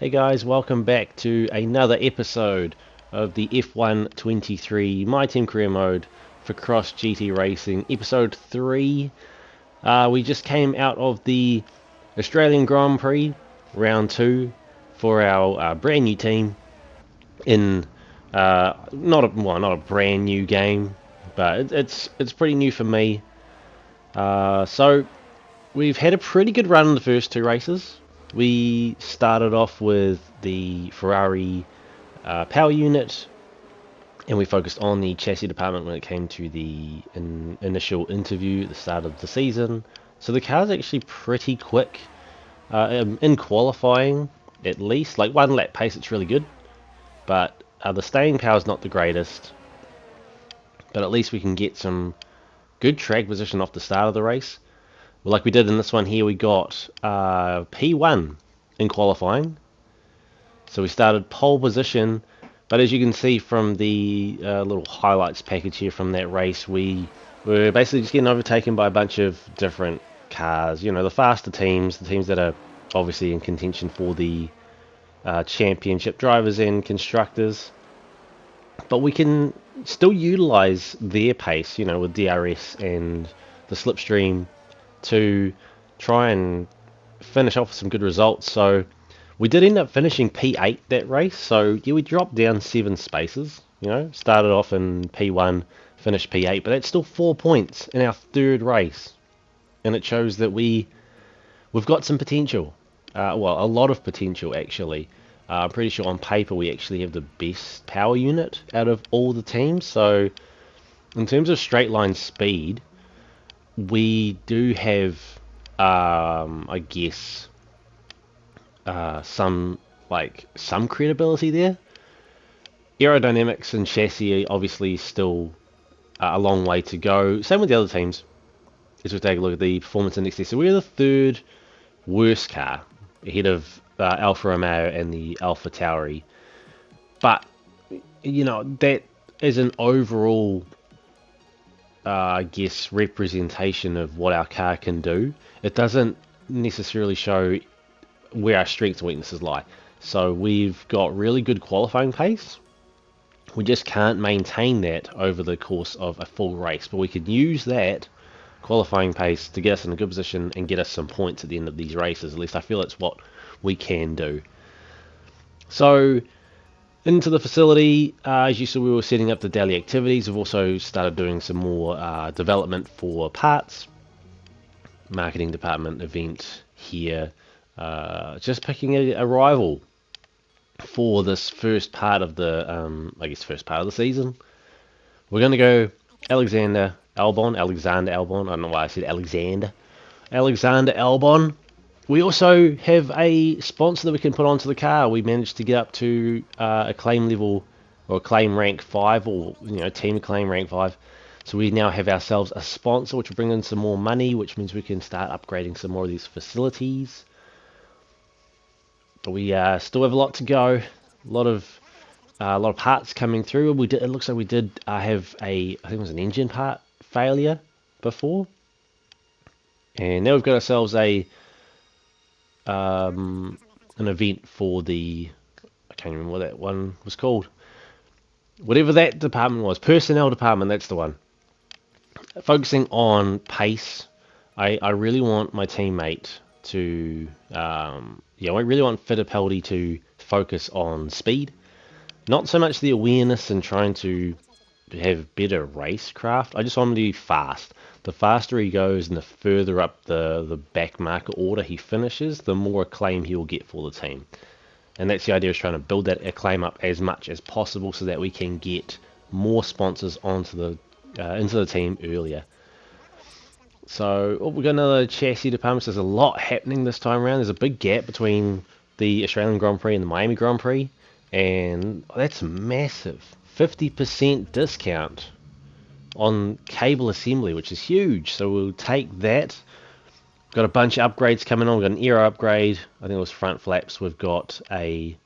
Hey guys, welcome back to another episode of the F1 23 My Team Career Mode for Cross GT Racing, episode 3. We just came out of the Australian Grand Prix, round 2, for our brand new team in not a brand new game, but it's pretty new for me. So we've had a pretty good run in the first 2 races. We started off with the Ferrari power unit, and we focused on the chassis department when it came to the initial interview at the start of the season. So the car's actually pretty quick in qualifying, at least. Like 1 lap pace, it's really good, but the staying power is not the greatest. But at least we can get some good track position off the start of the race. Like we did in this one here, we got P1 in qualifying. So we started pole position, but as you can see from the little highlights package here from that race, we were basically just getting overtaken by a bunch of different cars. You know, the faster teams, the teams that are obviously in contention for the championship, drivers and constructors. But we can still utilize their pace, you know, with DRS and the slipstream to try and finish off with some good results. So we did end up finishing P8 that race. So yeah, we dropped down 7 spaces. You know, started off in P1, finished P8, but that's still 4 points in our 3rd race, and it shows that we've got some potential. Well, a lot of potential actually. I'm pretty sure on paper we actually have the best power unit out of all the teams. So in terms of straight line speed, we do have, I guess, some credibility there. Aerodynamics and chassis obviously still a long way to go. Same with the other teams. As we take a look at the performance index there, so we're the 3rd worst car, ahead of Alfa Romeo and the Alfa Tauri. But you know, that is an overall I guess, representation of what our car can do. It doesn't necessarily show where our strengths and weaknesses lie. So we've got really good qualifying pace. We just can't maintain that over the course of a full race, but we can use that qualifying pace to get us in a good position and get us some points at the end of these races. At least I feel it's what we can do. So into the facility, as you saw, we were setting up the daily activities. We've also started doing some more development for parts. Marketing department event here. Just picking a rival for this first part of the, first part of the season. We're going to go Alexander Albon. I don't know why I said Alexander. Alexander Albon. We also have a sponsor that we can put onto the car. We managed to get up to a claim level, or a claim rank 5, or team claim rank 5. So we now have ourselves a sponsor, which will bring in some more money, which means we can start upgrading some more of these facilities. But we still have a lot to go. A lot of parts coming through. It looks like we did have I think it was an engine part failure before, and now we've got ourselves an event for the, I can't remember what that one was called. Whatever that department was, personnel department, that's the one. Focusing on pace, I really want my teammate to, I really want Fittipaldi to focus on speed. Not so much the awareness and trying to have better racecraft. I just want him to be fast. The faster he goes and the further up the back marker order he finishes, the more acclaim he will get for the team. And that's the idea, is trying to build that acclaim up as much as possible so that we can get more sponsors onto into the team earlier. So we've got another chassis department. So there's a lot happening this time around. There's a big gap between the Australian Grand Prix and the Miami Grand Prix, and that's massive. 50% discount on cable assembly, which is huge. So we'll take that. Got a bunch of upgrades coming on. We've got an aero upgrade. I think it was front flaps. We've got a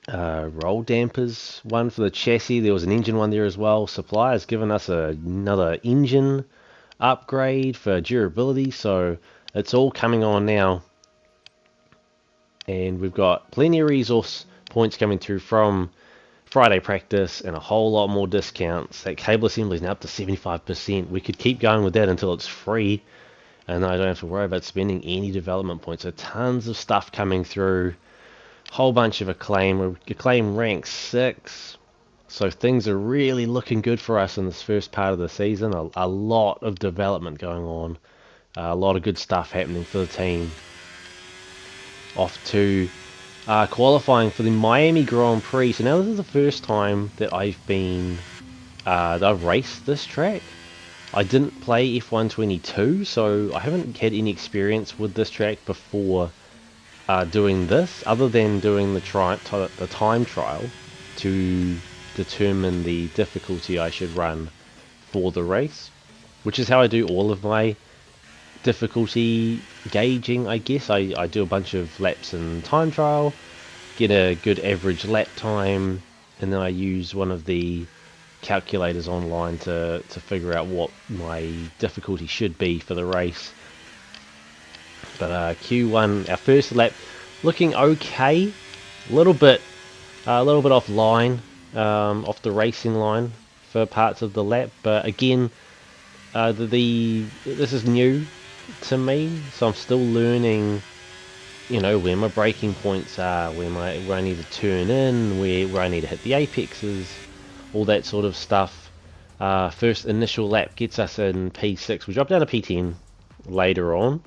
roll dampers one for the chassis. There was an engine one there as well. Supplier's given us another engine upgrade for durability. So it's all coming on now. And we've got plenty of resource points coming through from Friday practice and a whole lot more discounts. That cable assembly is now up to 75%. We could keep going with that until it's free, and I don't have to worry about spending any development points. So tons of stuff coming through. Whole bunch of acclaim. Acclaim rank 6. So things are really looking good for us in this first part of the season. A lot of development going on. A lot of good stuff happening for the team. Off to qualifying for the Miami Grand Prix. So now this is the first time that I've raced this track. I didn't play F122, so I haven't had any experience with this track before doing this, other than doing the time trial to determine the difficulty I should run for the race, which is how I do all of my difficulty gauging, I guess. I do a bunch of laps in time trial, get a good average lap time, and then I use one of the calculators online to figure out what my difficulty should be for the race. But Q1, our first lap, looking okay, a little bit offline, off the racing line for parts of the lap, but again, this is new to me, so I'm still learning, you know, where my braking points are, where I need to turn in, where I need to hit the apexes, all that sort of stuff. First initial lap gets us in P6. We drop down to P10 later on,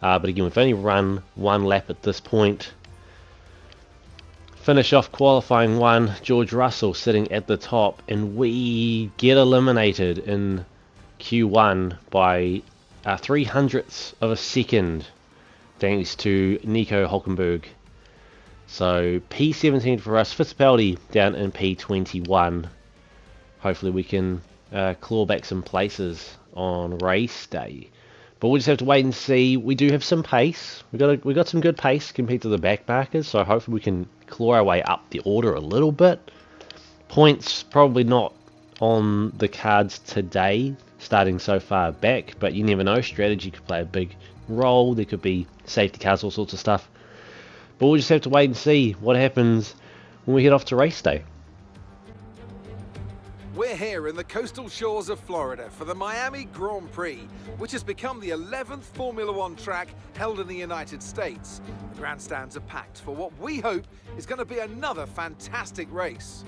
but again, we've only run one lap at this point. Finish off qualifying 1, George Russell sitting at the top, and we get eliminated in Q1 by 300ths of a second, thanks to Nico Hulkenberg. So P17 for us, Fittipaldi down in P21. Hopefully we can claw back some places on race day. But we'll just have to wait and see. We do have some pace. We got some good pace compared to the back markers, so hopefully we can claw our way up the order a little bit. Points probably not on the cards today, starting so far back, but you never know. Strategy could play a big role. There could be safety cars, all sorts of stuff. But we'll just have to wait and see what happens when we head off to race day. We're here in the coastal shores of Florida for the Miami Grand Prix, which has become the 11th Formula One track held in the United States. The grandstands are packed for what we hope is going to be another fantastic race,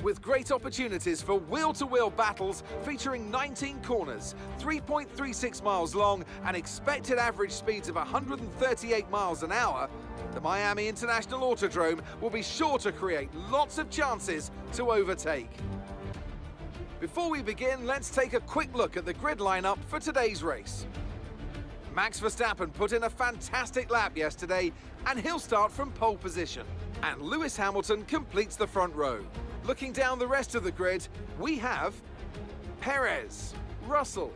with great opportunities for wheel-to-wheel battles featuring 19 corners, 3.36 miles long, and expected average speeds of 138 miles an hour. The Miami International Autodrome will be sure to create lots of chances to overtake. Before we begin, let's take a quick look at the grid lineup for today's race. Max Verstappen put in a fantastic lap yesterday, and he'll start from pole position. And Lewis Hamilton completes the front row. Looking down the rest of the grid, we have Perez, Russell,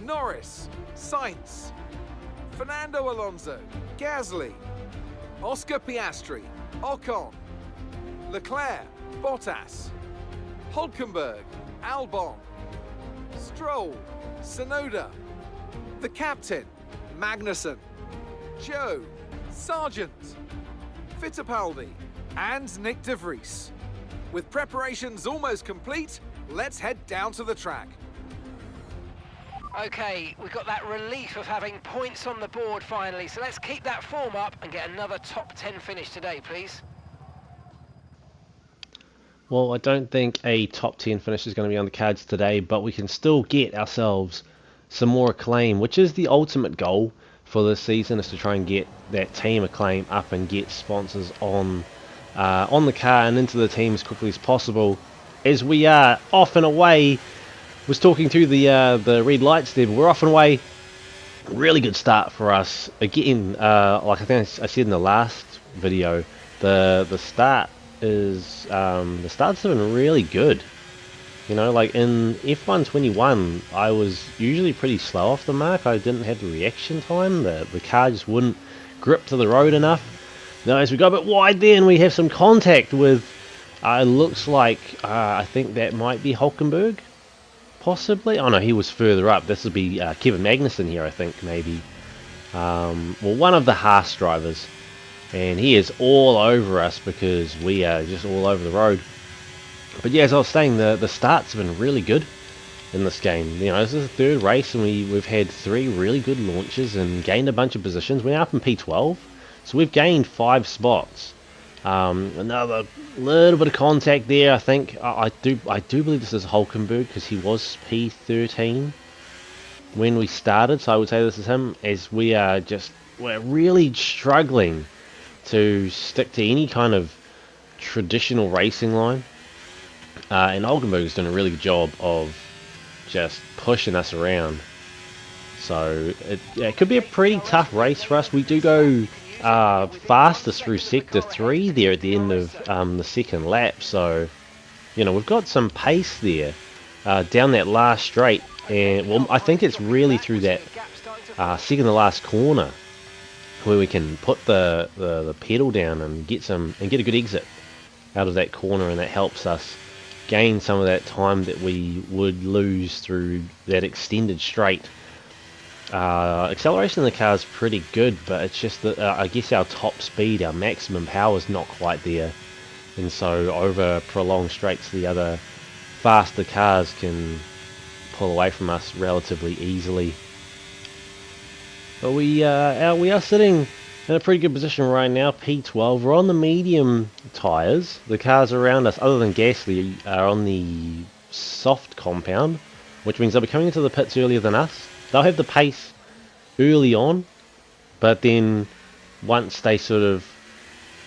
Norris, Sainz, Fernando Alonso, Gasly, Oscar Piastri, Ocon, Leclerc, Bottas, Hulkenberg, Albon, Stroll, Tsunoda, the captain, Magnussen, Joe, Sargent, Fittipaldi, and Nick de Vries. With preparations almost complete, let's head down to the track. Okay, we've got that relief of having points on the board finally, so let's keep that form up and get another top 10 finish today, please. Well, I don't think a top 10 finish is going to be on the cards today, but we can still get ourselves some more acclaim, which is the ultimate goal for this season, is to try and get that team acclaim up and get sponsors on the car and into the team as quickly as possible. As we are off and away, was talking through the red lights there, but we're off and away. Really good start for us. Again, like I think I said in the last video, the start is the start's been really good. You know, like in F121, I was usually pretty slow off the mark. I didn't have the reaction time. The car just wouldn't grip to the road enough. Now, as we go a bit wide there, and we have some contact with, it looks like, I think that might be Hulkenberg, possibly. Oh no, he was further up. This would be Kevin Magnussen here, I think, maybe. well, one of the Haas drivers, and he is all over us because we are just all over the road. But yeah, as I was saying, the starts have been really good in this game. You know, this is the third race, and we've had 3 really good launches and gained a bunch of positions. We're up in P12, so we've gained 5 spots. Another little bit of contact there. I think I do believe this is Hulkenberg because he was P13 when we started. So I would say this is him, as we're really struggling to stick to any kind of traditional racing line. And Hulkenberg is doing a really good job of just pushing us around. So it could be a pretty tough race for us. We do go fastest through sector 3 there at the end of the second lap. So, you know, we've got some pace there down that last straight. And well, I think it's really through that second to last corner where we can put the pedal down and get a good exit out of that corner, and that helps us gain some of that time that we would lose through that extended straight. Acceleration in the car is pretty good, but it's just that I guess our top speed, our maximum power is not quite there, and so over prolonged straights the other faster cars can pull away from us relatively easily. But we are sitting in a pretty good position right now, P12. We're on the medium tyres. The cars around us, other than Gasly, are on the soft compound, which means they'll be coming into the pits earlier than us. They'll have the pace early on, but then once they sort of,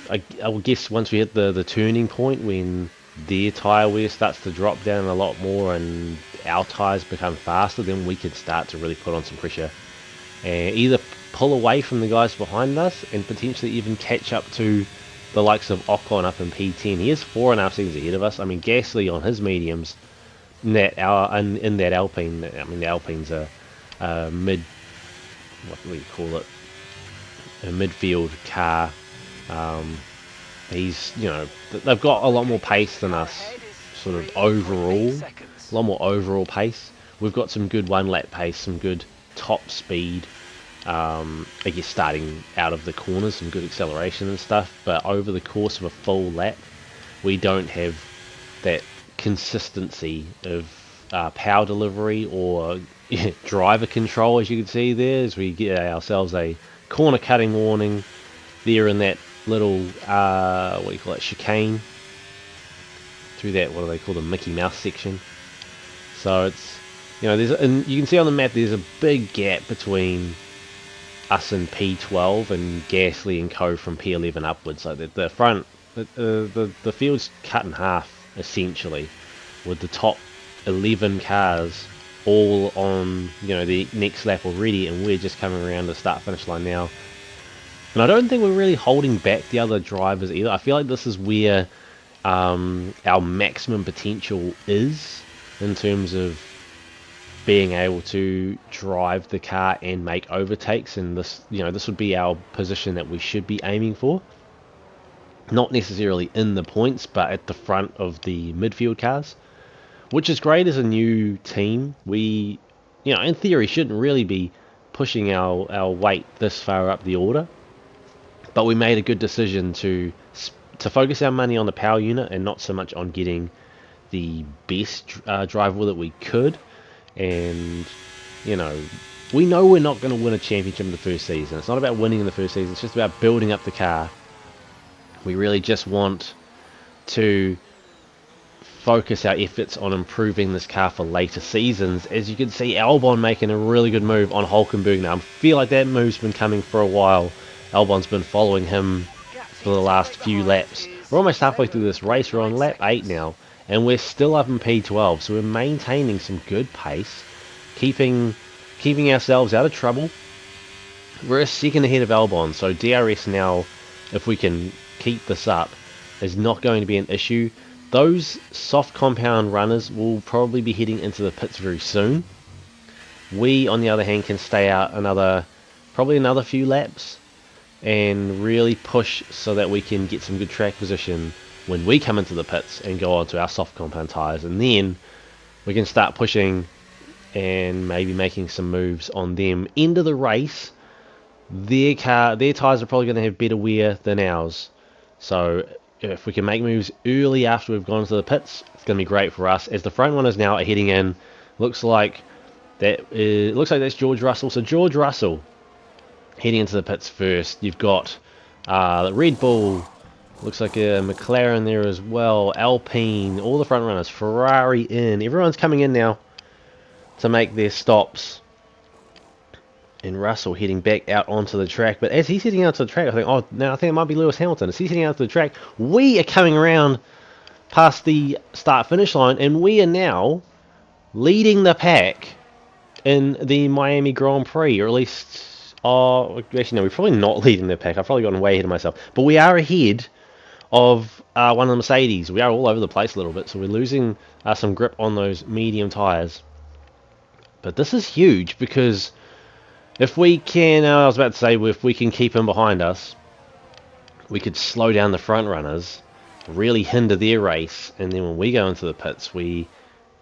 I would guess once we hit the turning point when their tyre wear starts to drop down a lot more and our tyres become faster, then we could start to really put on some pressure and either pull away from the guys behind us and potentially even catch up to the likes of Ocon up in P10. He is 4.5 seconds ahead of us. I mean, Gasly on his mediums in that Alpine. I mean, the Alpine's a mid, what do we call it? A midfield car. He's, you know, they've got a lot more pace than us, sort of overall. A lot more overall pace. We've got some good one lap pace, some good top speed. I guess starting out of the corners, some good acceleration and stuff, but over the course of a full lap, we don't have that consistency of power delivery or driver control, as you can see there, as we get ourselves a corner cutting warning there in that little, what do you call it, chicane, through that, what do they call the Mickey Mouse section. So it's, you know, and you can see on the map there's a big gap between us in P12 and Gasly and co from P11 upwards. So that the front, the field's cut in half essentially, with the top 11 cars all on, you know, the next lap already, and we're just coming around the start finish line now. And I don't think we're really holding back the other drivers either. I feel like this is where our maximum potential is in terms of being able to drive the car and make overtakes, and this, you know, this would be our position that we should be aiming for. Not necessarily in the points, but at the front of the midfield cars, which is great as a new team. We, you know, in theory shouldn't really be pushing our weight this far up the order, but we made a good decision to focus our money on the power unit and not so much on getting the best driver that we could. And, you know we're not going to win a championship in the first season. It's not about winning in the first season. It's just about building up the car. We really just want to focus our efforts on improving this car for later seasons. As you can see, Albon making a really good move on Hulkenberg now. I feel like that move's been coming for a while. Albon's been following him for the last few laps. We're almost halfway through this race. We're on lap 8 now, and we're still up in P12, so we're maintaining some good pace, keeping ourselves out of trouble. We're a second ahead of Albon, so DRS now, if we can keep this up, is not going to be an issue. Those soft compound runners will probably be heading into the pits very soon. We, on the other hand, can stay out probably another few laps and really push so that we can get some good track position when we come into the pits and go onto our soft compound tyres, and then we can start pushing and maybe making some moves on them. End of the race, their tyres are probably going to have better wear than ours. So if we can make moves early after we've gone to the pits, it's going to be great for us. As the front runners now are heading in, looks like that's George Russell. So George Russell heading into the pits first. You've got Red Bull, looks like a McLaren there as well, Alpine, all the front runners, Ferrari in. Everyone's coming in now to make their stops. And Russell heading back out onto the track. But as he's heading out to the track, I think it might be Lewis Hamilton. As he's heading out to the track, we are coming around past the start-finish line, and we are now leading the pack in the Miami Grand Prix, or at least, actually no, we're probably not leading the pack. I've probably gotten way ahead of myself. But we are ahead of one of the Mercedes. We are all over the place a little bit, so we're losing some grip on those medium tyres. But this is huge because if we can, I was about to say, if we can keep him behind us, we could slow down the front runners, really hinder their race, and then when we go into the pits, we,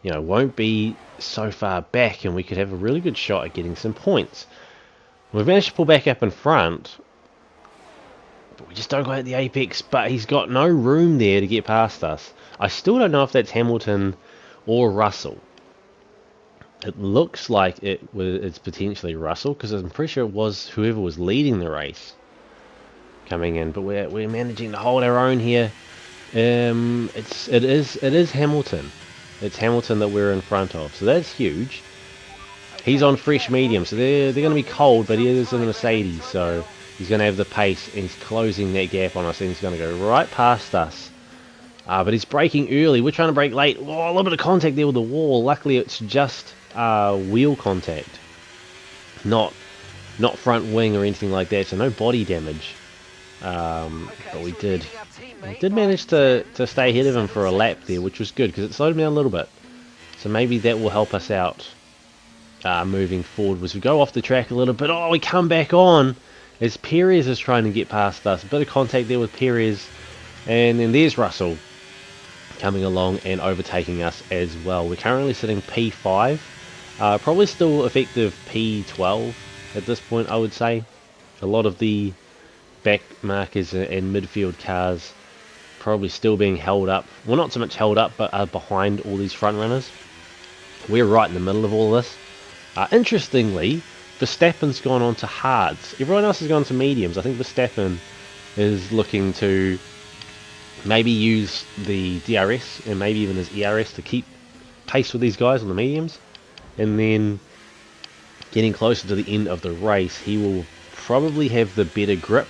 won't be so far back, and we could have a really good shot at getting some points. We've managed to pull back up in front, but we just don't go at the apex. But he's got no room there to get past us. I still don't know if that's Hamilton or Russell. It looks like it's potentially Russell, because I'm pretty sure it was whoever was leading the race coming in. But we're managing to hold our own here. It is Hamilton. It's Hamilton that we're in front of, so that's huge. He's on fresh medium, so they're going to be cold, but he is in a Mercedes, so he's going to have the pace, and he's closing that gap on us, and he's going to go right past us. But he's braking early. We're trying to brake late. Oh, a little bit of contact there with the wall. Luckily, it's just wheel contact, not front wing or anything like that, so no body damage. But we did manage to stay ahead of him for a lap there, which was good because it slowed him down a little bit. So maybe that will help us out moving forward as we go off the track a little bit. Oh, we come back on as Perez is trying to get past us. A bit of contact there with Perez, and then there's Russell coming along and overtaking us as well. We're currently sitting P5, probably still effective P12 at this point, I would say. A lot of the back markers and midfield cars probably still being held up. Well, not so much held up, but are behind all these front runners. We're right in the middle of all this. Interestingly, Verstappen's gone on to hards. Everyone else has gone to mediums. I think Verstappen is looking to maybe use the DRS and maybe even his ERS to keep pace with these guys on the mediums. And then getting closer to the end of the race, he will probably have the better grip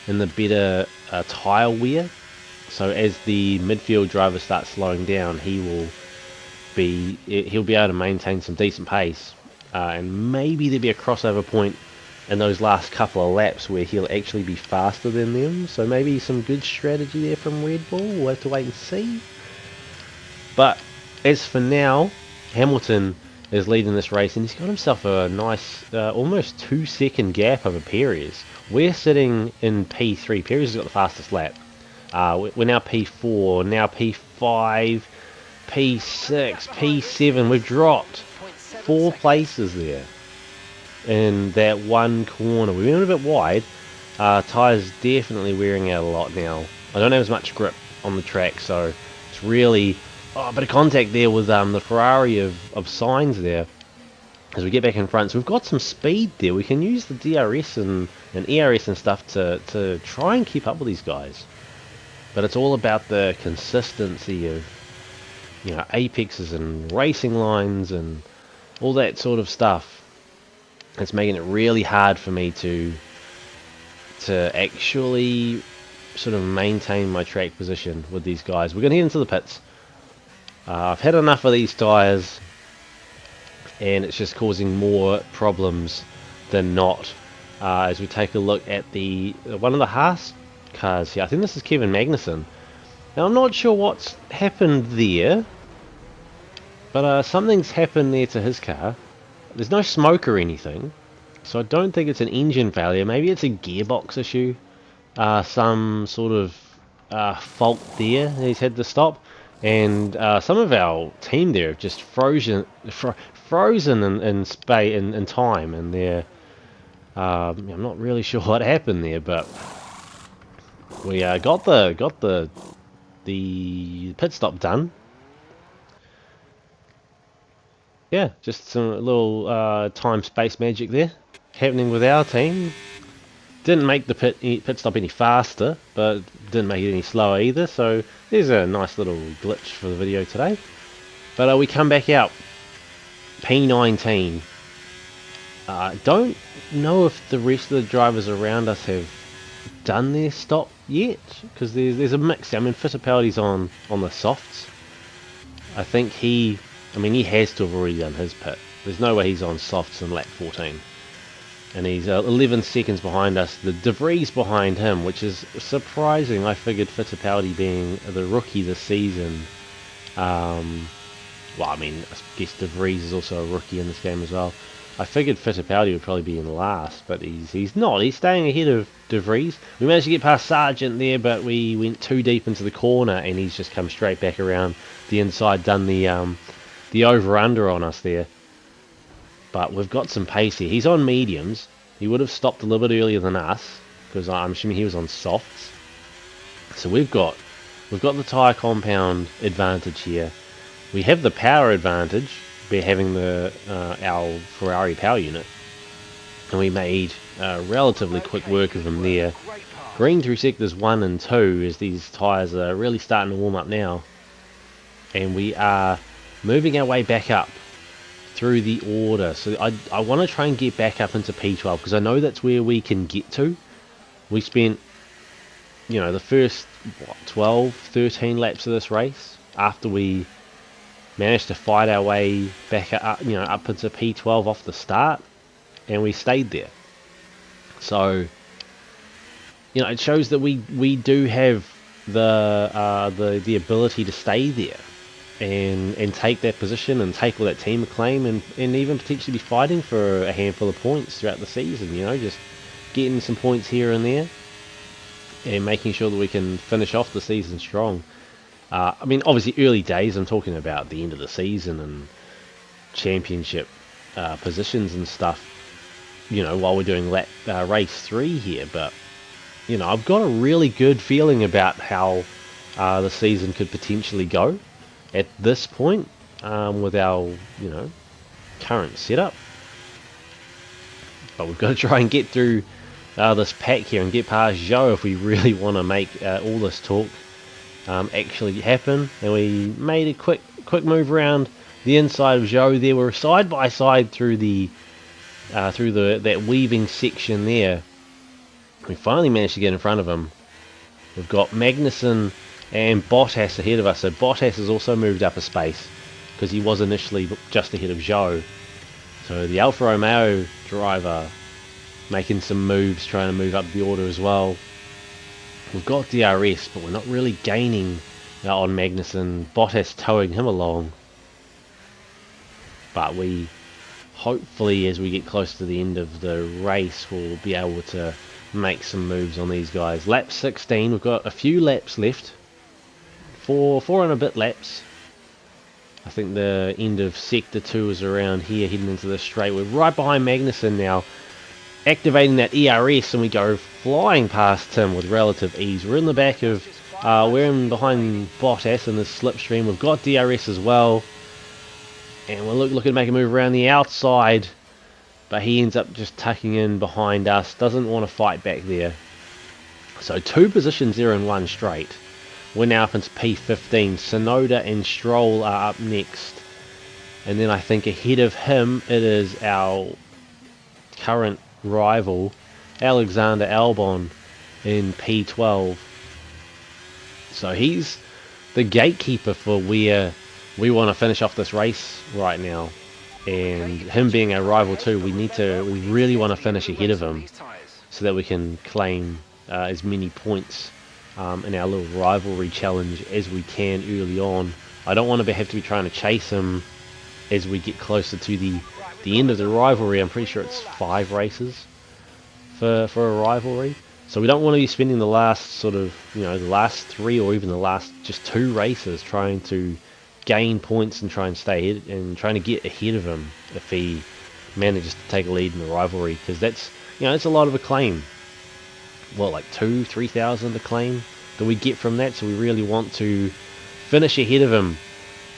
and the better tyre wear. So as the midfield driver starts slowing down, he'll be able to maintain some decent pace, and maybe there'll be a crossover point in those last couple of laps where he'll actually be faster than them. So maybe some good strategy there from Red Bull. We'll have to wait and see. But as for now, Hamilton is leading this race, and he's got himself a nice almost 2-second gap over Perez. We're sitting in P3. Perez has got the fastest lap. We're now P4, now P5, P6, P7. We've dropped 4 places there in that one corner. We went a bit wide. Tyres definitely wearing out a lot now. I don't have as much grip on the track, so it's really a bit of contact there with the Ferrari of Sainz there as we get back in front. So we've got some speed there. We can use the DRS and ERS and stuff to try and keep up with these guys. But it's all about the consistency of apexes and racing lines and all that sort of stuff. It's making it really hard for me to actually sort of maintain my track position with these guys. We're going to head into the pits. I've had enough of these tyres, and it's just causing more problems than not. As we take a look at one of the Haas cars here. I think this is Kevin Magnussen. Now I'm not sure what's happened there, but something's happened there to his car. There's no smoke or anything, so I don't think it's an engine failure. Maybe it's a gearbox issue, some sort of fault there. He's had to stop, and some of our team there have just frozen in time, and they're I'm not really sure what happened there, but we got the pit stop done. Yeah, just some little time space magic there happening with our team. Didn't make the pit stop any faster, but didn't make it any slower either. So there's a nice little glitch for the video today. But we come back out P19. Don't know if the rest of the drivers around us have done their stop yet, because there's a mix. I mean, Fittipaldi's on the softs. I think he has to have already done his pit. There's no way he's on softs in lap 14. And he's 11 seconds behind us. The De Vries behind him, which is surprising. I figured Fittipaldi being the rookie this season. Well, I mean, I guess De Vries is also a rookie in this game as well. I figured Fittipaldi would probably be in last, but he's not. He's staying ahead of De Vries. We managed to get past Sargent there, but we went too deep into the corner, and he's just come straight back around the inside, done the over-under on us there. But we've got some pace here. He's on mediums. He would have stopped a little bit earlier than us, because I'm assuming he was on softs. So we've got the tyre compound advantage here. We have the power advantage by having the our Ferrari power unit, and we made relatively quick work of him there. Green through sectors 1 and 2 as these tyres are really starting to warm up now, and we are moving our way back up through the order. So I want to try and get back up into P12, because I know that's where we can get to. We spent, the first 12, 13 laps of this race after we managed to fight our way back up, up into P12 off the start, and we stayed there. So, it shows that we do have the ability to stay there and take that position and take all that team acclaim and even potentially be fighting for a handful of points throughout the season. Just getting some points here and there and making sure that we can finish off the season strong. Obviously early days, I'm talking about the end of the season and championship positions and stuff, while we're doing race 3 here. But, I've got a really good feeling about how the season could potentially go at this point with our, current setup. But we've got to try and get through this pack here and get past Zhou if we really want to make all this talk actually happen. And we made a quick move around the inside of Zhou there. We're side by side through that weaving section there. We finally managed to get in front of him. We've got Magnussen and Bottas ahead of us. So Bottas has also moved up a space because he was initially just ahead of Zhou. So the Alfa Romeo driver making some moves, trying to move up the order as well. We've got DRS, but we're not really gaining on Magnussen. Bottas towing him along. But we, hopefully, as we get close to the end of the race, we'll be able to make some moves on these guys. Lap 16, we've got a few laps left. Four and a bit laps. I think the end of sector 2 is around here, heading into the straight. We're right behind Magnussen now, activating that ERS, and we go flying past him with relative ease. We're in the back of, we're in behind Bottas in this slipstream. We've got DRS as well, and we're looking to make a move around the outside, but he ends up just tucking in behind us. Doesn't want to fight back there. So 2 positions there in one straight. We're now up into P15. Tsunoda and Stroll are up next. And then I think ahead of him, it is our current rival, Alexander Albon, in P12. So he's the gatekeeper for where we want to finish off this race right now. And him being our rival too, we really want to finish ahead of him so that we can claim as many points in our little rivalry challenge as we can early on. I don't want to have to be trying to chase him as we get closer to the end of the rivalry. I'm pretty sure it's 5 races for a rivalry. So we don't want to be spending the last the last 3 or even the last just 2 races trying to gain points and try and stay ahead and trying to get ahead of him if he manages to take a lead in the rivalry, because you know, it's a lot of acclaim. What, like 2,000-3,000 acclaim that we get from that, so we really want to finish ahead of him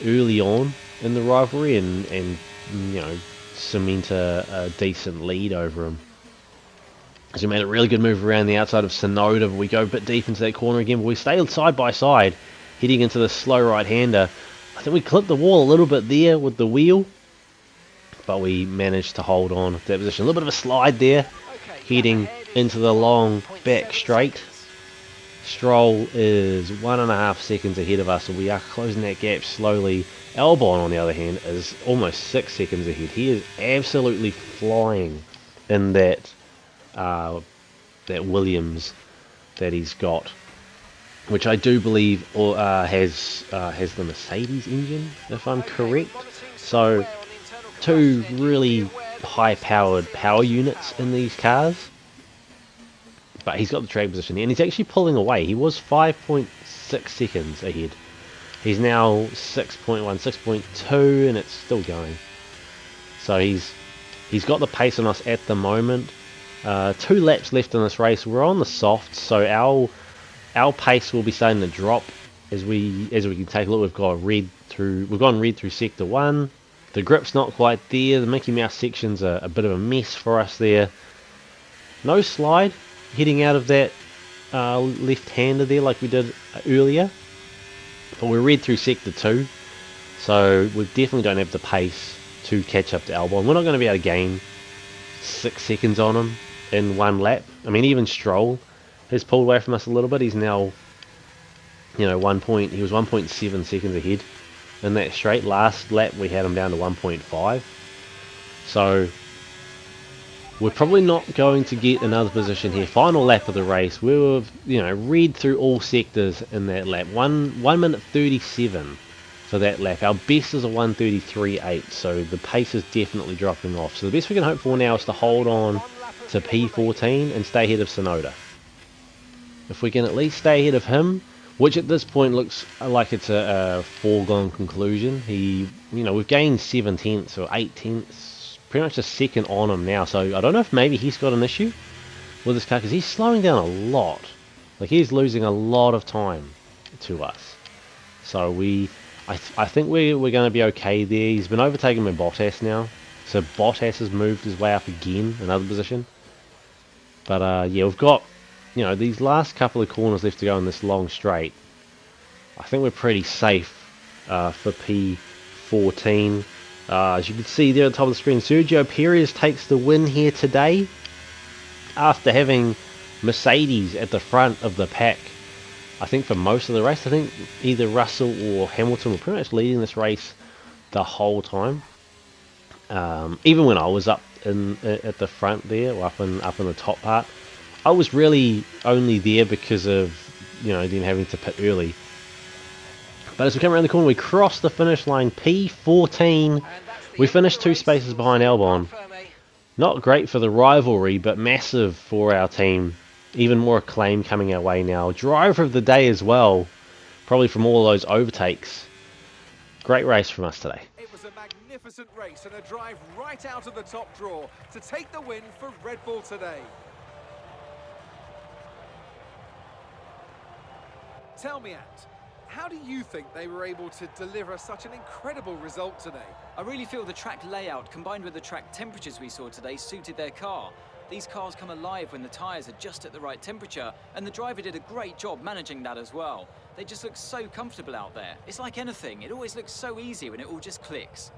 early on in the rivalry and you know, cement a decent lead over him. So we made a really good move around the outside of Sonoda, but we go a bit deep into that corner again, but we stay side by side, heading into the slow right-hander. I think we clipped the wall a little bit there with the wheel, but we managed to hold on to that position. A little bit of a slide there, heading into the long back straight. Stroll is 1.5 seconds ahead of us, so we are closing that gap slowly. Albon, on the other hand, is almost 6 seconds ahead. He is absolutely flying in that Williams that he's got, which I do believe has the Mercedes engine, if I'm correct. So 2 really high-powered power units in these cars. But he's got the track position here, and he's actually pulling away. He was 5.6 seconds ahead. He's now 6.1, 6.2, and it's still going. So he's got the pace on us at the moment. 2 laps left in this race. We're on the soft, so our pace will be starting to drop as we can take a look. We've gone red through sector 1. The grip's not quite there. The Mickey Mouse section's a bit of a mess for us there. No slide heading out of that left-hander there like we did earlier. But we're red through sector 2. So we definitely don't have the pace to catch up to Albon. We're not going to be able to gain 6 seconds on him in 1 lap. I mean, even Stroll has pulled away from us a little bit. He's now, you know, he was 1.7 seconds ahead in that straight. Last lap we had him down to 1.5. So we're probably not going to get another position here. Final lap of the race. We were, you know, red through all sectors in that lap. 1 minute 37 for that lap. Our best is a 1:33.8, so the pace is definitely dropping off. So the best we can hope for now is to hold on to P14 and stay ahead of Sonoda. If we can at least stay ahead of him, which at this point looks like it's a foregone conclusion. You know, we've gained 7 tenths or 8 tenths, pretty much a second on him now. So I don't know if maybe he's got an issue with this car, because he's slowing down a lot. Like, he's losing a lot of time to us. So I think we're going to be okay there. He's been overtaken by Bottas now, so Bottas has moved his way up again, another position. But yeah, we've got, you know, these last couple of corners left to go in this long straight. I think we're pretty safe for P14. As you can see there at the top of the screen, Sergio Perez takes the win here today after having Mercedes at the front of the pack. I think for most of the race, I think either Russell or Hamilton were pretty much leading this race the whole time. Even when I was up at the front there, or up in the top part, I was really only there because of, you know, them having to pit early. But as we come around the corner, we cross the finish line, P14. We finished 2 spaces behind Albon. Not great for the rivalry, but massive for our team. Even more acclaim coming our way now. Driver of the day as well, probably from all those overtakes. Great race from us today. It was a magnificent race and a drive right out of the top draw to take the win for Red Bull today. Tell me, Ant, how do you think they were able to deliver such an incredible result today? I really feel the track layout combined with the track temperatures we saw today suited their car. These cars come alive when the tyres are just at the right temperature, and the driver did a great job managing that as well. They just look so comfortable out there. It's like anything, it always looks so easy when it all just clicks.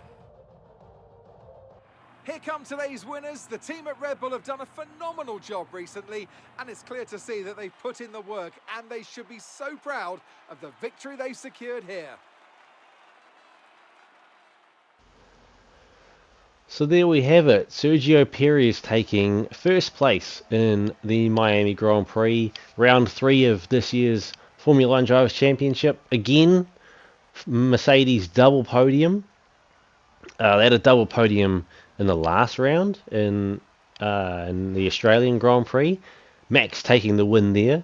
Here come today's winners. The team at Red Bull have done a phenomenal job recently, and it's clear to see that they've put in the work, and they should be so proud of the victory they've secured here. So there we have it. Sergio Perez taking first place in the Miami Grand Prix, round 3 of this year's Formula 1 Drivers' Championship. Again, Mercedes double podium. They had a double podium in the last round in the Australian Grand Prix. Max taking the win there.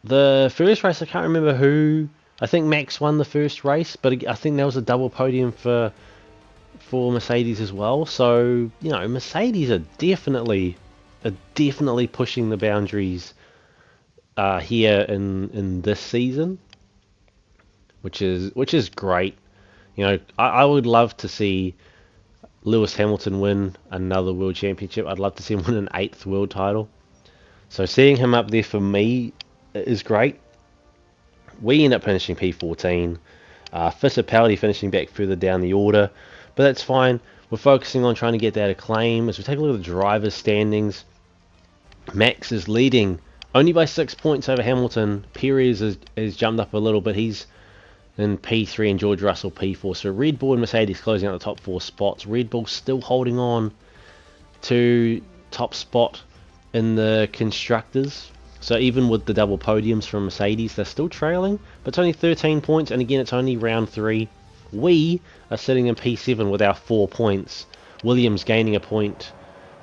The first race, I can't remember who. I think Max won the first race, but I think there was a double podium for Mercedes as well. So, you know, Mercedes are definitely are definitely pushing the boundaries here in this season, which is great. You know, I would love to see Lewis Hamilton win another world championship. I'd love to see him win an 8th world title. So seeing him up there for me is great. We end up finishing P14. Fittipaldi finishing back further down the order, but that's fine. We're focusing on trying to get that acclaim. As we take a look at the drivers' standings, Max is leading only by 6 points over Hamilton. Perez has jumped up a little bit. He's in P3 and George Russell P4. So Red Bull and Mercedes closing out the top 4 spots. Red Bull still holding on to top spot in the constructors. So even with the double podiums from Mercedes, they're still trailing, but it's only 13 points, and again, it's only round 3. We are sitting in P7 with our 4 points. Williams gaining a point.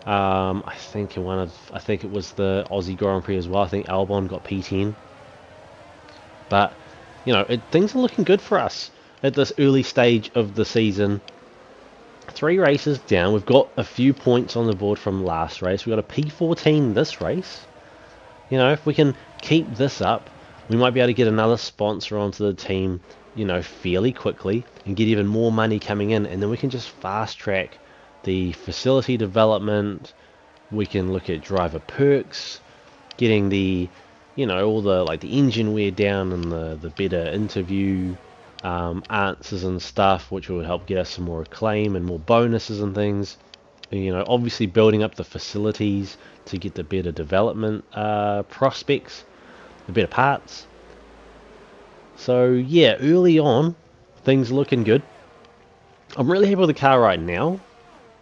I think it was the Aussie Grand Prix as well. I think Albon got P10. But you know, things are looking good for us at this early stage of the season. 3 races down. We've got a few points on the board from last race. We've got a P14 this race. You know, if we can keep this up, we might be able to get another sponsor onto the team, you know, fairly quickly and get even more money coming in, and then we can just fast track the facility development. We can look at driver perks, getting the, you know, all the like the engine wear down and the better interview answers and stuff, which will help get us some more acclaim and more bonuses and things. You know, obviously building up the facilities to get the better development prospects, the better parts. So yeah, early on, things are looking good. I'm really happy with the car right now.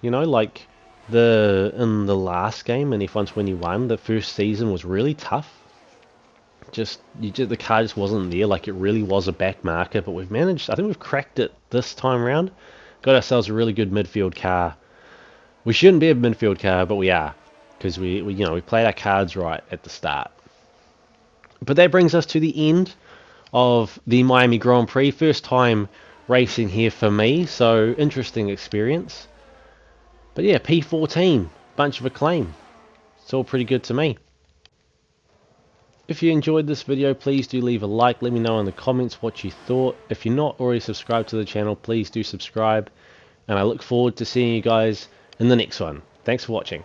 You know, like in the last game in F1 21, the first season was really tough. The car just wasn't there. Like, it really was a back marker, but we've managed. I think we've cracked it this time around. Got ourselves a really good midfield car. We shouldn't be a midfield car, but we are, because we played our cards right at the start. But that brings us to the end of the Miami Grand Prix. First time racing here for me, so interesting experience. But yeah, P14, bunch of acclaim. It's all pretty good to me. If you enjoyed this video, please do leave a like. Let me know in the comments what you thought. If you're not already subscribed to the channel, please do subscribe. And I look forward to seeing you guys in the next one. Thanks for watching.